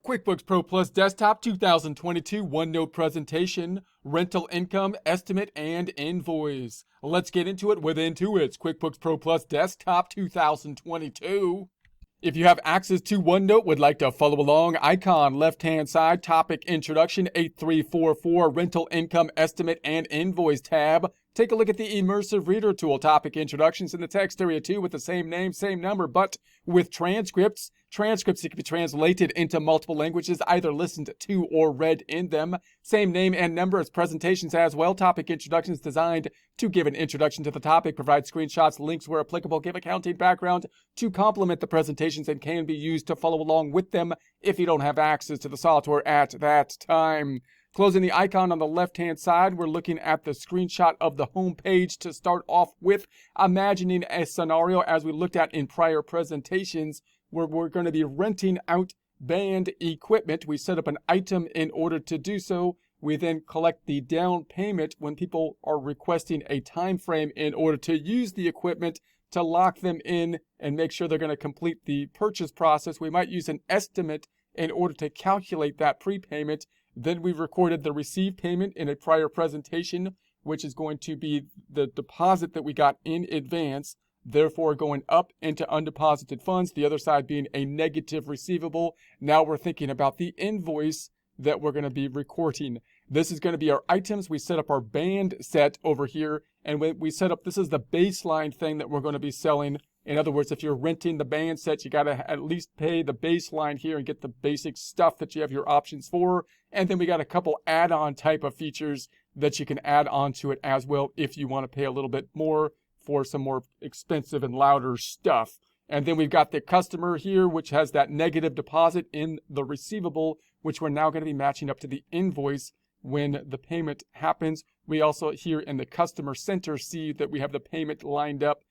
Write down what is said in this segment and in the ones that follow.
QuickBooks Pro Plus Desktop 2022 OneNote presentation, rental income, estimate, and invoice. Let's get into it with Intuit's QuickBooks Pro Plus Desktop 2022. If you have access to OneNote, would like to follow along, icon left-hand side, topic introduction, 8344, rental income, estimate, and invoice tab. Take a look at the immersive reader tool, topic introductions in the text area too, with the same name, same number, but with transcripts. Transcripts that can be translated into multiple languages, either listened to or read in them. Same name and number as presentations as well. Topic introductions designed to give an introduction to the topic, provide screenshots, links where applicable, give accounting background to complement the presentations and can be used to follow along with them if you don't have access to the software at that time. Closing the icon on the left-hand side, we're looking at the screenshot of the home page to start off with, imagining a scenario as we looked at in prior presentations where we're going to be renting out band equipment. We set up an item in order to do so. We then collect the down payment when people are requesting a time frame in order to use the equipment to lock them in and make sure they're going to complete the purchase process. We might use an estimate in order to calculate that prepayment. Then we recorded the received payment in a prior presentation, which is going to be the deposit that we got in advance, therefore going up into undeposited funds, the other side being a negative receivable. Now we're thinking about the invoice that we're going to be recording. This is going to be our items. We set up our band set over here, and when we set up, this is the baseline thing that we're going to be selling. In other words, if you're renting the band set, you got to at least pay the baseline here and get the basic stuff that you have your options for. And then we got a couple add-on type of features that you can add on to it as well if you want to pay a little bit more for some more expensive and louder stuff. And then we've got the customer here, which has that negative deposit in the receivable, which we're now going to be matching up to the invoice when the payment happens. We also here in the customer center see that we have the payment lined up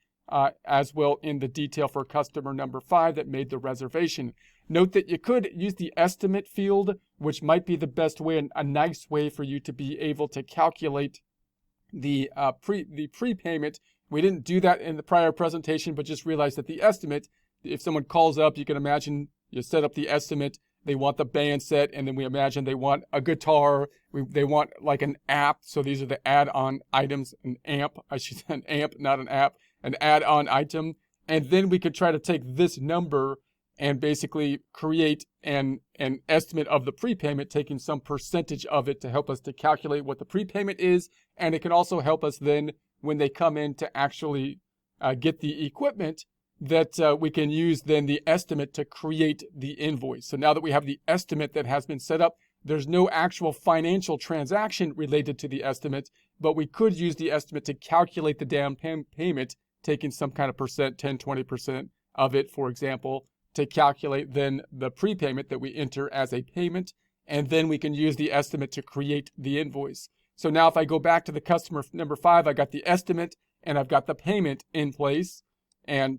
as well in the detail for customer number 5 that made the reservation. Note that you could use the estimate field, which might be the best way and a nice way for you to be able to calculate the prepayment. We didn't do that in the prior presentation, but just realize that the estimate, if someone calls up, you can imagine you set up the estimate, they want the band set, and then we imagine they want a guitar, they want like an app, so these are the add-on items, an amp, I should say an amp, not an app, an add-on item, and then we could try to take this number and basically create an estimate of the prepayment, taking some percentage of it to help us to calculate what the prepayment is, and it can also help us then when they come in to actually get the equipment that we can use then the estimate to create the invoice. So now that we have the estimate that has been set up, there's no actual financial transaction related to the estimate, but we could use the estimate to calculate the down payment, taking some kind of percent, 10, 20% of it, for example, to calculate then the prepayment that we enter as a payment, and then we can use the estimate to create the invoice. So now if I go back to the customer number 5, I got the estimate and I've got the payment in place, and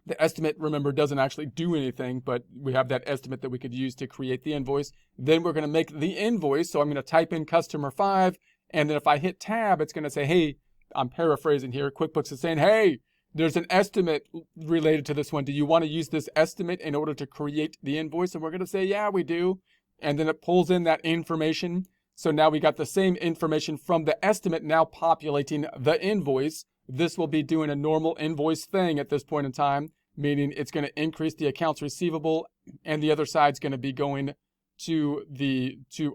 the estimate, remember, doesn't actually do anything, but we have that estimate that we could use to create the invoice. Then we're going to make the invoice. So I'm going to type in customer 5, and then if I hit tab, it's going to say, hey, I'm paraphrasing here. QuickBooks is saying, hey, there's an estimate related to this one. Do you want to use this estimate in order to create the invoice? And we're going to say, yeah, we do. And then it pulls in that information. So now we got the same information from the estimate now populating the invoice. This will be doing a normal invoice thing at this point in time, meaning it's going to increase the accounts receivable, and the other side's going to be going to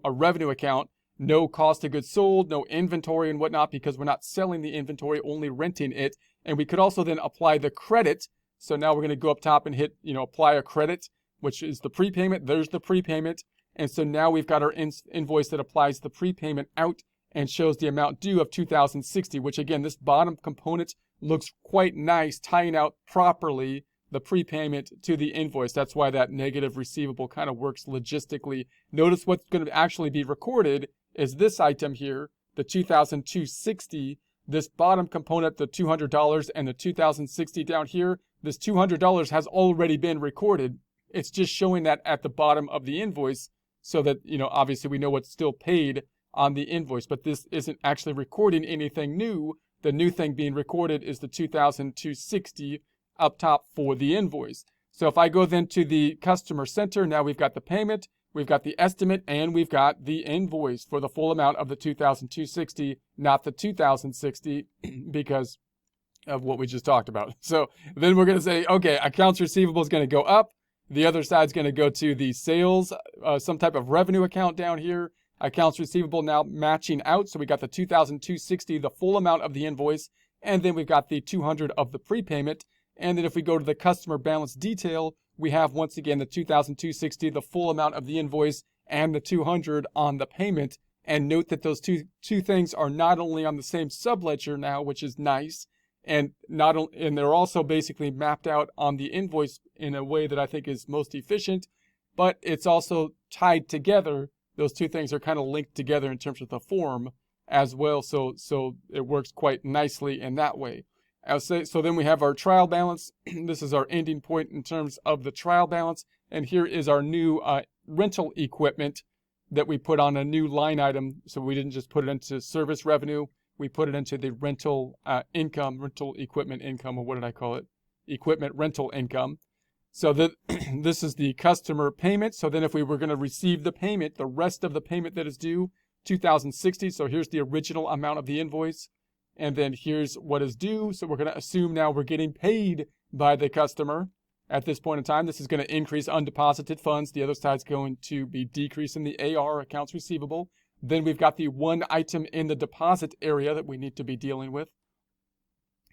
a revenue account. No cost of goods sold, no inventory and whatnot, because we're not selling the inventory, only renting it. And we could also then apply the credit. So now we're going to go up top and hit, apply a credit, which is the prepayment. There's the prepayment. And so now we've got our invoice that applies the prepayment out and shows the amount due of $2,060, which again, this bottom component looks quite nice, tying out properly the prepayment to the invoice. That's why that negative receivable kind of works logistically. Notice what's going to actually be recorded is this item here, the $2,260. This bottom component, the $200 and the $2,060 down here, this $200 has already been recorded. It's just showing that at the bottom of the invoice so that, obviously we know what's still paid on the invoice, but this isn't actually recording anything new. The new thing being recorded is the $2,260 up top for the invoice. So if I go then to the customer center, now we've got the payment, we've got the estimate, and we've got the invoice for the full amount of the $2,260, not the $2,060 because of what we just talked about. So then we're going to say, okay, accounts receivable is going to go up. The other side's going to go to the sales, some type of revenue account down here. Accounts receivable now matching out. So we got the $2,260, the full amount of the invoice, and then we've got the $200 of the prepayment. And then if we go to the customer balance detail, we have once again the $2,260, the full amount of the invoice, and the $200 on the payment. And note that those two things are not only on the same subledger now, which is nice, and they're also basically mapped out on the invoice in a way that I think is most efficient, but it's also tied together. Those two things are kind of linked together in terms of the form as well, so it works quite nicely in that way. So then we have our trial balance. This is our ending point in terms of the trial balance, and here is our new rental equipment that we put on a new line item. So we didn't just put it into service revenue, we put it into the rental income, rental equipment income, or what did I call it? Equipment rental income. So that this is the customer payment. So then if we were going to receive the payment, the rest of the payment that is due, $2,060. So here's the original amount of the invoice. And then here's what is due. So we're going to assume now we're getting paid by the customer at this point in time. This is going to increase undeposited funds. The other side's going to be decreasing the AR, accounts receivable. Then we've got the one item in the deposit area that we need to be dealing with.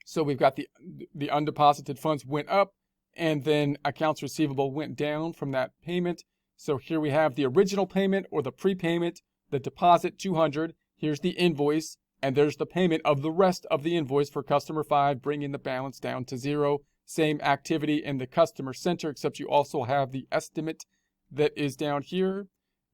So we've got the undeposited funds went up, and then accounts receivable went down from that payment. So here we have the original payment or the prepayment, the deposit $200. Here's the invoice, and there's the payment of the rest of the invoice for customer 5, bringing the balance down to 0. Same activity in the customer center, except you also have the estimate that is down here.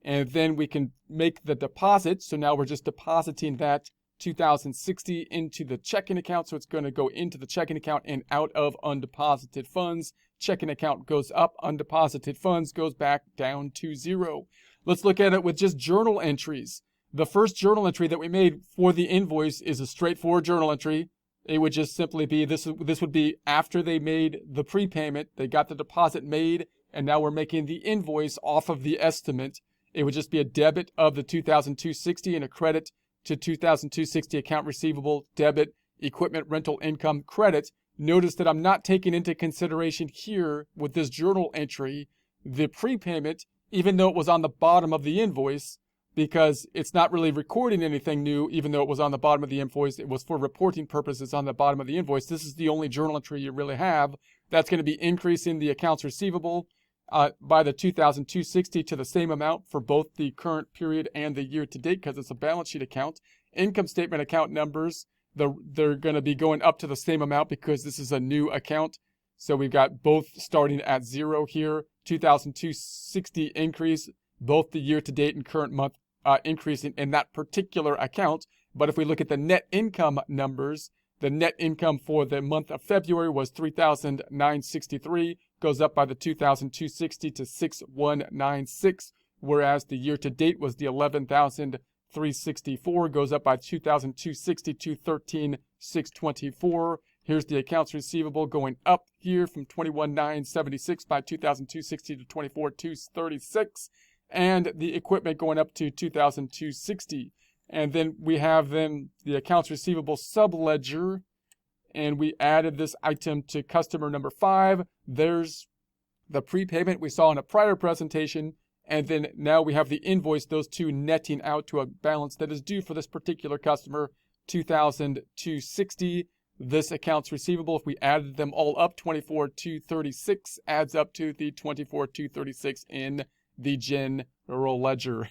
And then we can make the deposit. So now we're just depositing that $2,060 into the checking account. So it's going to go into the checking account and out of undeposited funds. Checking account goes up, undeposited funds goes back down to 0. Let's look at it with just journal entries. The first journal entry that we made for the invoice is a straightforward journal entry. It would just simply be, this would be after they made the prepayment, they got the deposit made, and now we're making the invoice off of the estimate. It would just be a debit of the $2,260 and a credit to $2,260 account receivable, debit, equipment rental income, credit. Notice that I'm not taking into consideration here with this journal entry the prepayment, even though it was on the bottom of the invoice, because it's not really recording anything new, even though it was on the bottom of the invoice. It was for reporting purposes on the bottom of the invoice. This is the only journal entry you really have. That's going to be increasing the accounts receivable by the $2,260 to the same amount for both the current period and the year to date, because it's a balance sheet account. Income statement account numbers, they're going to be going up to the same amount because this is a new account. So we've got both starting at 0 here, $2,260 increase, both the year to date and current month increasing in that particular account. But if we look at the net income numbers, the net income for the month of February was $3,963, goes up by the $2,260 to $6,196, whereas the year to date was the $11,364, goes up by $2,260 to $13,624. Here's the accounts receivable going up here from $21,976 by $2,260 to $24,236, and the equipment going up to $2,260. And then we have the accounts receivable subledger, and we added this item to customer number 5. There's the prepayment we saw in a prior presentation, and then now we have the invoice, those two netting out to a balance that is due for this particular customer, $2,260. This accounts receivable, if we added them all up, $24,236 adds up to the $24,236 in the general ledger.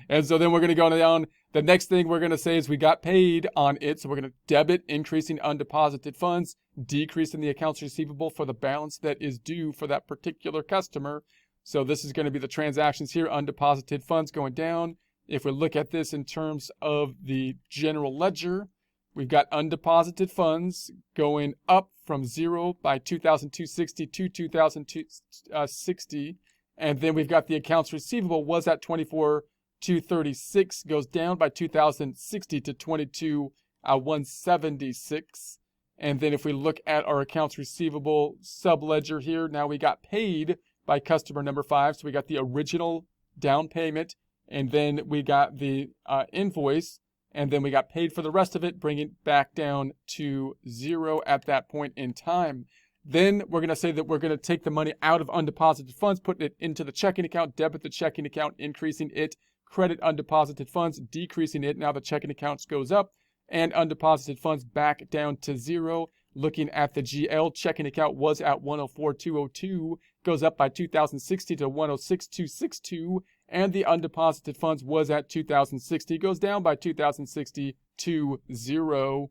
And so then we're going to go down. The next thing we're going to say is we got paid on it. So we're going to debit increasing undeposited funds, decreasing the accounts receivable for the balance that is due for that particular customer. So this is going to be the transactions here, undeposited funds going down. If we look at this in terms of the general ledger, we've got undeposited funds going up from 0 by $2,260 to $2,260. And then we've got the accounts receivable was at $24,236, goes down by $2,060 to $22,176. And then if we look at our accounts receivable subledger here, now we got paid by customer number 5. So we got the original down payment, and then we got the invoice, and then we got paid for the rest of it, bringing it back down to 0 at that point in time. Then we're going to say that we're going to take the money out of undeposited funds, put it into the checking account, debit the checking account, increasing it, credit undeposited funds, decreasing it. Now the checking account goes up, and undeposited funds back down to 0. Looking at the GL, checking account was at 104,202, goes up by 2,060 to 106,262, and the undeposited funds was at 2,060, goes down by 2,060 to 0.